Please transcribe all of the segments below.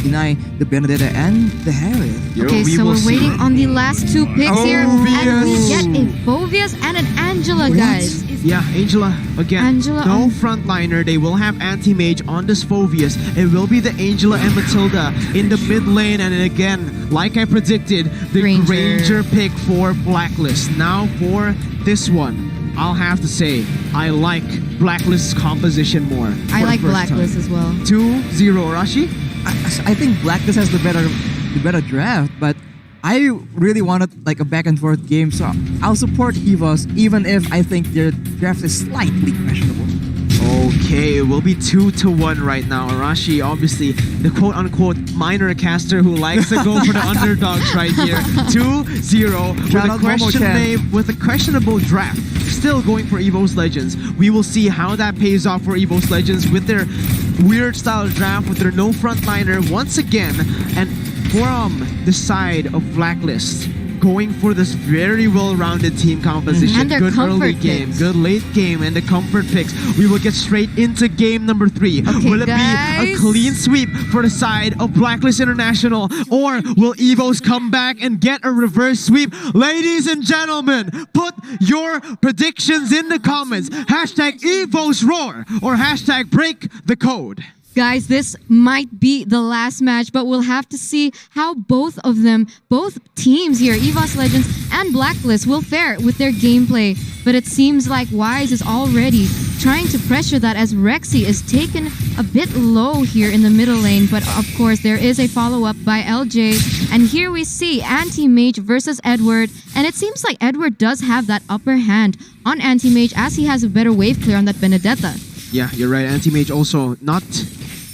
deny the Benedetta and the Harith. Okay, so we're waiting on the last two picks here. And we get a Phoveus and an Angela, guys. Yeah, Angela again. Angela no frontliner. They will have anti-mage on this Phoveus. It will be the Angela and Matilda in the mid lane. And again, like I predicted, the Ranger pick for Blacklist. Now for this one, I'll have to say, I like Blacklist's composition more. I like Blacklist as well. 2-0, Rashi? I think Blacklist has the better draft, but I really wanted like a back and forth game, so I'll support Evos even if I think their draft is slightly questionable. Okay, it will be 2-1 right now. Arashi, obviously, the quote-unquote minor caster who likes to go for the underdogs right here. 2-0 with a questionable draft. Still going for Evos Legends. We will see how that pays off for Evos Legends with their weird style draft, with their no frontliner once again. And from the side of Blacklist, going for this very well-rounded team composition. And good early picks. game, good late game, and the comfort picks. We will get straight into game number 3. Okay, will it be a clean sweep for the side of Blacklist International, or will Evos come back and get a reverse sweep? Ladies and gentlemen, put your predictions in the comments. Hashtag Evos Roar or hashtag Break the Code. Guys, this might be the last match, but we'll have to see how both teams here, Evos Legends and Blacklist, will fare with their gameplay. But it seems like Wise is already trying to pressure that as Rexy is taken a bit low here in the middle lane. But of course, there is a follow-up by LJ. And here we see Anti-Mage versus Edward. And it seems like Edward does have that upper hand on Anti-Mage as he has a better wave clear on that Benedetta. Yeah, you're right. Anti-Mage also not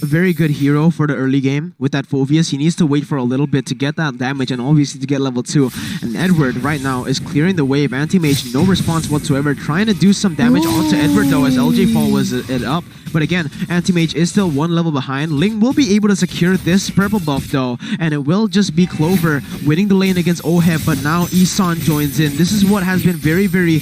a very good hero for the early game with that Phoveus. He needs to wait for a little bit to get that damage and obviously to get level 2. And Edward right now is clearing the wave. Anti-Mage, no response whatsoever. Trying to do some damage onto Edward though as LJ follows it up. But again, Anti-Mage is still one level behind. Ling will be able to secure this purple buff though. And it will just be Clover winning the lane against Oheb. But now Isan joins in. This is what has been very, very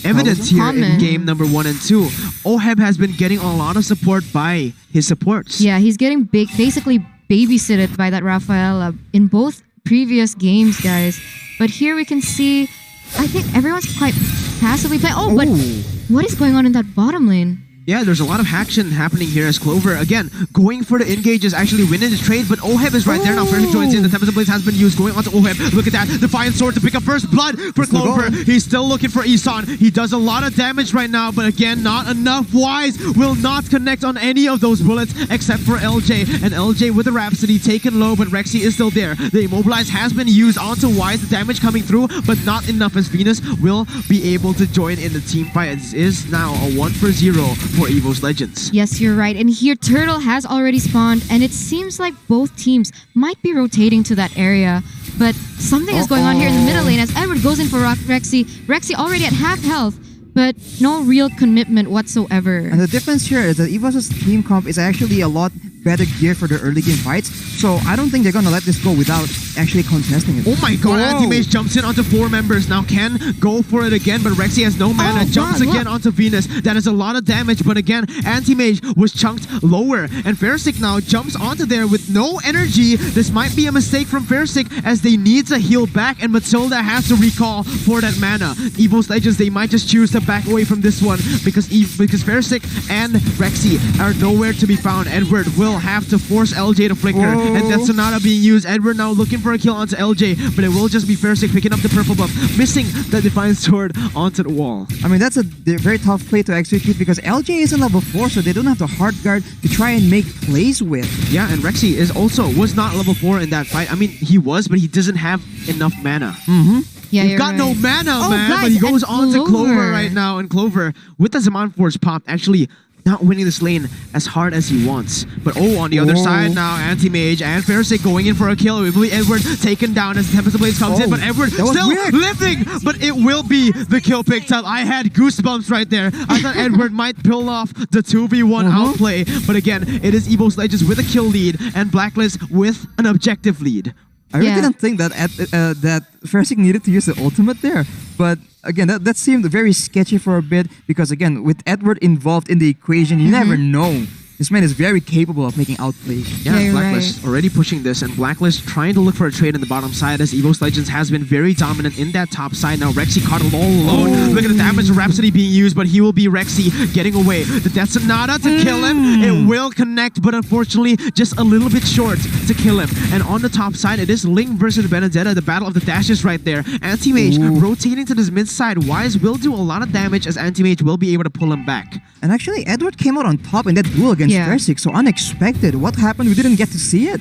evident here in game number 1 and 2. Oheb has been getting a lot of support by his supports. Yeah, he's getting basically babysitted by that Rafaela in both previous games, guys. But here we can see, I think everyone's quite passively playing. Oh, but what is going on in that bottom lane? Yeah, there's a lot of action happening here as Clover, again, going for the engages, actually winning the trade, but Oheb is right there now. Ferric joins in, the Tempest Blaze has been used, going onto Oheb. Look at that, Defiant Sword to pick up first blood for Clover. He's still looking for Isan. He does a lot of damage right now, but again, not enough. Wise will not connect on any of those bullets, except for LJ. And LJ with the Rhapsody taken low, but Rexy is still there. The Immobilize has been used onto Wise, the damage coming through, but not enough as Venus will be able to join in the team fight. It is now a 1-0 for Evos Legends. Yes, you're right. And here, Turtle has already spawned, and it seems like both teams might be rotating to that area. But something is going on here in the middle lane as Edward goes in for Rexy. Rexy already at half health, but no real commitment whatsoever. And the difference here is that Evos' team comp is actually a lot better gear for the early game fights. So I don't think they're gonna let this go without actually contesting it. Oh my god, Anti-Mage jumps in onto 4 members. Now can go for it again, but Rexy has no mana. Jumps again onto Venus. That is a lot of damage, but again, Anti-Mage was chunked lower. And Fersic now jumps onto there with no energy. This might be a mistake from Fersic as they need to heal back, and Matilda has to recall for that mana. Evos Legends, they might just choose to back away from this one because Fersic and Rexy are nowhere to be found. Edward will have to force LJ to flicker, and Death Sonata being used. Edward now looking for a kill onto LJ, but it will just be Fersic picking up the purple buff, missing the Defiant Sword onto the wall. I mean, that's a very tough play to execute because LJ isn't level 4, so they don't have the hard guard to try and make plays with. Yeah, and Rexy was not level 4 in that fight. I mean, he was, but he doesn't have enough mana. Yeah, You've got no mana, man, guys, but he goes on to Clover right now, and Clover, with the Zaman Force pop, actually not winning this lane as hard as he wants. But on the other side now, Anti-Mage and Fersic going in for a kill. It will be Edward taken down as the Tempest Blaze comes in, but Edward still living, but it will be the kill picked up. I had goosebumps right there. I thought Edward might pull off the 2v1 outplay, but again, it is Evos Legends with a kill lead and Blacklist with an objective lead. I really didn't think that that Fersic needed to use the ultimate there. But again, that seemed very sketchy for a bit because again, with Edward involved in the equation, you never know This man is very capable of making outplays. Yeah, Yeah, you're Blacklist already pushing this, and Blacklist trying to look for a trade in the bottom side as Evos Legends has been very dominant in that top side. Now Rexy caught all alone. Look at the damage of Rhapsody being used, but he will be Rexy getting away. The Death Sonata to kill him. It will connect, but unfortunately just a little bit short to kill him. And on the top side, it is Ling versus Benedetta, the battle of the dashes right there. Anti-Mage rotating to this mid side. Wise will do a lot of damage as Anti-Mage will be able to pull him back. And actually, Edward came out on top in that duel against Versik, so unexpected. What happened? We didn't get to see it.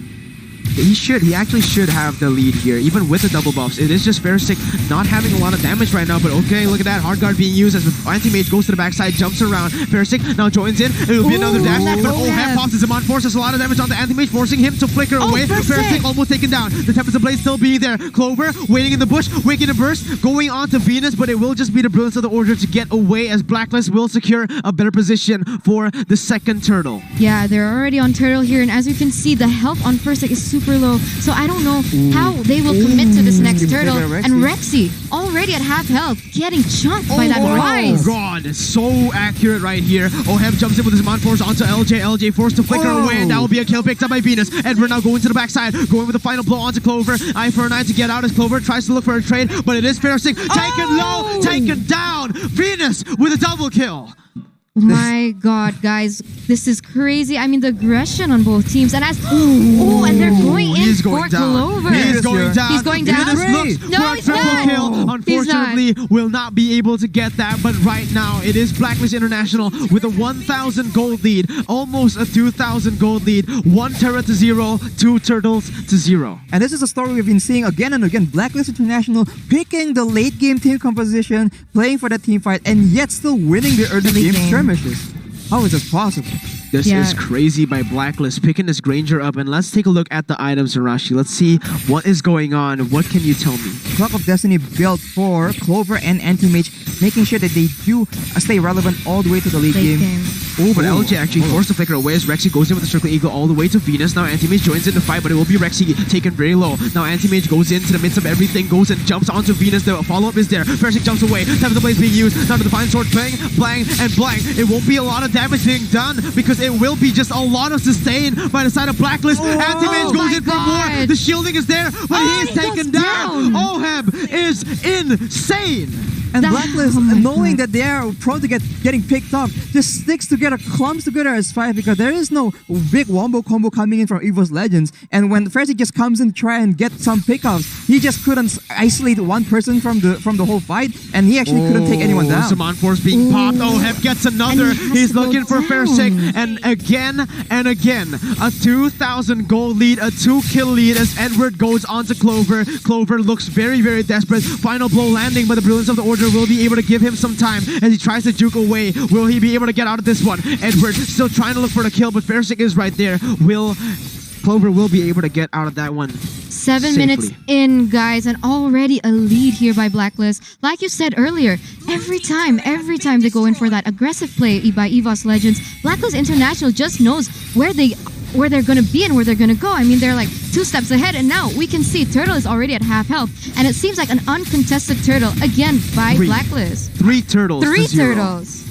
He actually should have the lead here, even with the double buffs. It is just Versik not having a lot of damage right now, but okay, look at that. Hard guard being used as the anti-mage goes to the backside, jumps around. Versik now joins in. It will be another dash, but Oheb pops his Zaman forces a lot of damage on the anti-mage, forcing him to flicker away. Versik almost taken down. The Tempest Blade still being there. Clover waiting in the bush, waking a burst, going on to Venus, but it will just be the brilliance of the order to get away as Blacklist will secure a better position for the second turtle. Yeah, they're already on turtle here, and as you can see, the health on Versik is super low. So I don't know how they will commit to this next turtle. And Rexy already at half health, getting chunked by that Wise. Oh god, it's so accurate right here. Oheb jumps in with his Mon Force onto LJ. LJ forced to flicker away, and that will be a kill picked up by Venus. Edward now going to the backside, going with the final blow onto Clover. Eye for an eye to get out as Clover tries to look for a trade, but it is Versik. Taken low, taken down. Venus with a double kill. My god, guys, this is crazy. I mean, the aggression on both teams. And as and they're going in for Clover. He's going down. He's going down. No, he's not. Kill. Unfortunately, will not be able to get that. But right now, it is Blacklist International with a 1,000 gold lead, almost a 2,000 gold lead. 1 Terra to 0, 2 Turtles to 0. And this is a story we've been seeing again and again. Blacklist International picking the late game team composition, playing for the team fight, and yet still winning the early game skirmishes. How is this possible? This is crazy by Blacklist, picking this Granger up. And let's take a look at the items, Arashi. Let's see what is going on. What can you tell me? Clock of Destiny built for Clover and Anti-Mage, making sure that they do stay relevant all the way to the late game. Oh, but LJ actually forced to flicker away as Rexy goes in with the Circle Eagle all the way to Venus. Now Anti-Mage joins in the fight, but it will be Rexy taken very low. Now Anti-Mage goes into the midst of everything, goes and jumps onto Venus. The follow-up is there. Versik jumps away. Time of the blaze being used. Now the Divine Sword bang, blang, and blang. It won't be a lot of damage being done because it will be just a lot of sustain by the side of Blacklist. Anti-Mage goes in for more. The shielding is there, but he is taken down. Oheb is insane. And Blacklist, knowing that they are prone to getting picked up, just sticks together, clumps together as 5 because there is no big wombo combo coming in from Evos Legends. And when Versik just comes in to try and get some pickups, he just couldn't isolate one person from the whole fight, and he actually couldn't take anyone down. Zaman Force being popped. Oheb gets another. He's looking for Versik, and again, a 2,000 gold lead, a 2-kill lead as Edward goes on to Clover. Clover looks very, very desperate. Final blow landing, but the brilliance of the order will be able to give him some time as he tries to juke away. Will he be able to get out of this one? Edward still trying to look for the kill, but Versik is right there. Clover will be able to get out of that one 7 minutes in, guys, and already a lead here by Blacklist. Like you said earlier, every time they go in for that aggressive play by Evos Legends, Blacklist International just knows where they're going to be and where they're going to go. I mean, they're like 2 steps ahead, and now we can see Turtle is already at half health, and it seems like an uncontested Turtle again by Blacklist. 3 Turtles. 3 Turtles.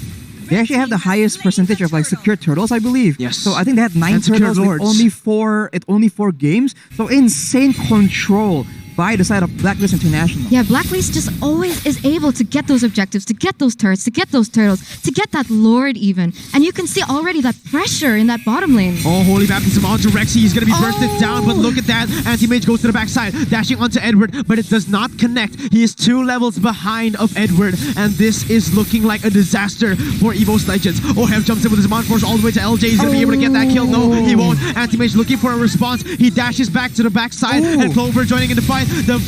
They actually have the highest percentage of secure turtles, I believe. Yes. So I think they had 9 turtles with only 4 games. So insane control by the side of Blacklist International. Yeah, Blacklist just always is able to get those objectives, to get those turrets, to get those turtles, to get that Lord even. And you can see already that pressure in that bottom lane. Oh, Holy Baptism onto Rexy. He's going to be bursted down, but look at that. Anti-Mage goes to the backside, dashing onto Edward, but it does not connect. He is 2 levels behind of Edward, and this is looking like a disaster for Evos Legends. Oheb jumps in with his Mon Force all the way to LJ. He's going to be able to get that kill. No, he won't. Anti-Mage looking for a response. He dashes back to the backside, and Clover joining in the fight. The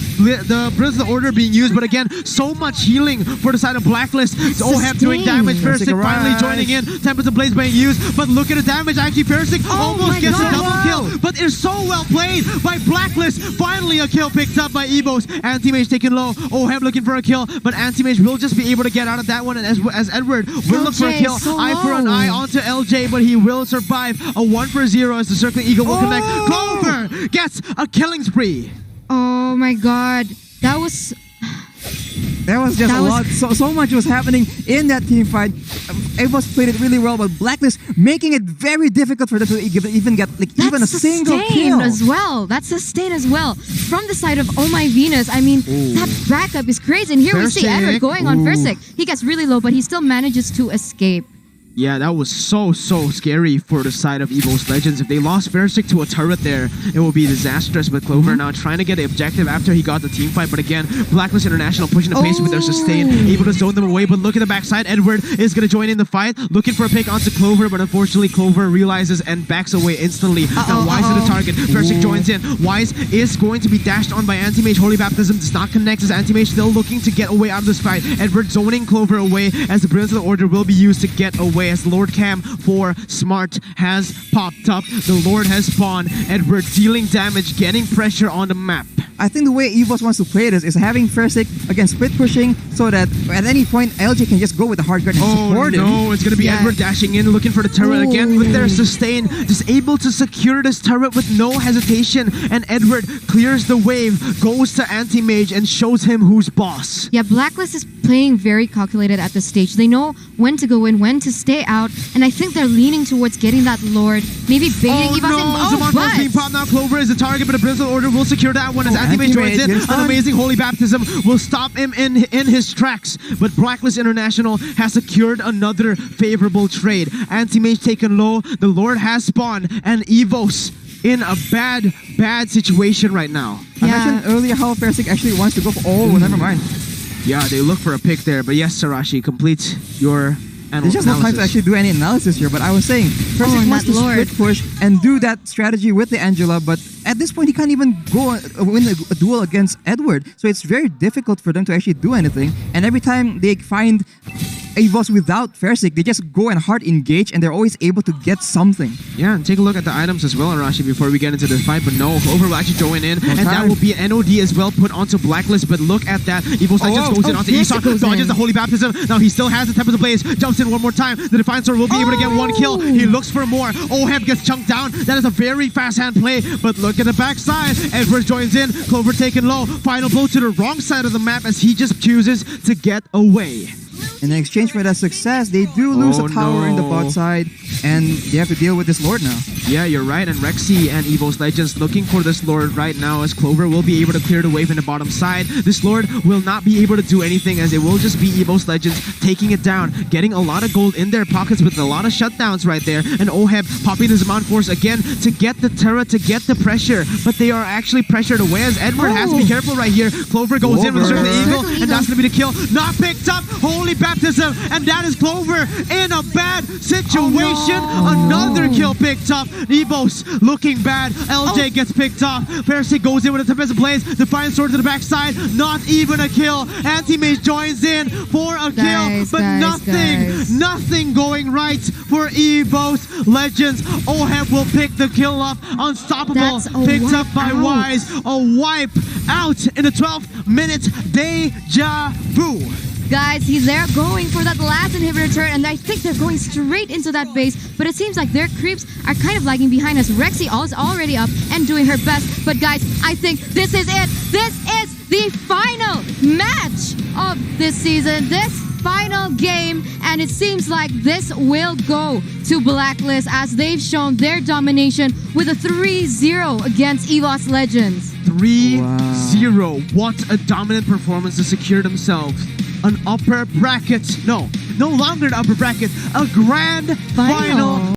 Brilliance of the Order being used, but again, so much healing for the side of Blacklist. Oheb doing damage. Versik finally joining in. Tempest of Blaze being used, but look at the damage. Actually, Versik almost gets a double kill, but it's so well played by Blacklist. Finally, a kill picked up by Evos. Anti-Mage taken low. Oheb looking for a kill, but Anti-Mage will just be able to get out of that one, and as Edward will look for a kill. Eye for an eye onto LJ, but he will survive. A 1 for 0 as the Circling Eagle will connect. Clover gets a killing spree. Oh my god. That was... There was just a lot. So much was happening in that team fight. Evos played it really well, but Blacklist making it very difficult for them to even get even a single kill as well. That's sustained as well from the side of Oh My Venus. I mean, that backup is crazy. And here we see Edward going on Versik. He gets really low, but he still manages to escape. Yeah, that was so scary for the side of Evos Legends. If they lost Versik to a turret there, it will be disastrous. But Clover now trying to get the objective after he got the team fight. But again, Blacklist International pushing the pace with their sustain, able to zone them away. But look at the backside. Edward is going to join in the fight, looking for a pick onto Clover. But unfortunately, Clover realizes and backs away instantly. Now Wise is the target. Versik joins in. Wise is going to be dashed on by Anti-Mage. Holy Baptism does not connect as Anti-Mage still looking to get away out of this fight. Edward zoning Clover away as the Brilliance of the Order will be used to get away. As Lord Cam for Smart has popped up. The Lord has spawned. Edward dealing damage, getting pressure on the map. I think the way Evos wants to play this is having Versik again split pushing so that at any point LJ can just go with the hard guard and support him. Oh no, it's going to be Edward dashing in, looking for the turret again with their sustain. Just able to secure this turret with no hesitation. And Edward clears the wave, goes to Anti-Mage and shows him who's boss. Yeah, Blacklist is playing very calculated at this stage. They know when to go in, when to stay out. And I think they're leaning towards getting that Lord. Maybe baiting Evos in. Zamon's being popped now. Clover is the target, but the Brilliance of the Order will secure that one as Anti-Mage joins in. An amazing Holy Baptism will stop him in his tracks. But Blacklist International has secured another favorable trade. Anti-Mage taken low. The Lord has spawned. And Evos in a bad situation right now. I mentioned earlier how Versik actually wants to go for... Oh, never mind. Yeah, they look for a pick there. But yes, Sarashi, complete your There's just no time to actually do any analysis here, but I was saying, Versik wants to split push and do that strategy with the Angela, but at this point he can't even go win a duel against Edward, so it's very difficult for them to actually do anything, and every time they find Evos without Versik, they just go and hard engage and they're always able to get something. Yeah, and take a look at the items as well, Arashi, before we get into this fight. But no, Clover will actually join in, and that will be an NOD as well put onto Blacklist. But look at that. Evos Legends goes in onto Esau, dodges the Holy Baptism. Now he still has the Tempest of Blaze, jumps in one more time. The Defiant Sword will be able to get one kill. He looks for more. Oheb gets chunked down. That is a very fast hand play, but look at the backside. Edward joins in. Clover taken low. Final blow to the wrong side of the map as he just chooses to get away. In exchange for that success, they do lose a tower in the bot side, and they have to deal with this Lord now. Yeah, you're right, and Rexy and Evos Legends looking for this Lord right now as Clover will be able to clear the wave in the bottom side. This Lord will not be able to do anything as it will just be Evos Legends taking it down, getting a lot of gold in their pockets with a lot of shutdowns right there, and Oheb popping the Zaman Force again to get the turret, to get the pressure, but they are actually pressured away as Edward has to be careful right here. Clover goes in with the Eagle, and that's going to be the kill. Not picked up, Holy Baptism, and that is Clover in a bad situation. Another kill picked up. Evos looking bad. LJ gets picked off. Versik goes in with a Tempest Blaze. Defiant Sword to the backside. Not even a kill. Anti-Mage joins in for a kill, but nothing going right for Evos Legends. Oheb will pick the kill up. Unstoppable. Picked up by Wise. A wipe out in the 12th minute. Deja vu. Guys, he's there going for that last inhibitor turret, and I think they're going straight into that base, but it seems like their creeps are kind of lagging behind as Rexy is already up and doing her best. But guys, I think this is it. This is the final match of this season, this final game, and it seems like this will go to Blacklist as they've shown their domination with a 3-0 against Evos Legends. 3-0. What a dominant performance to secure themselves an upper bracket. No longer an upper bracket. A grand final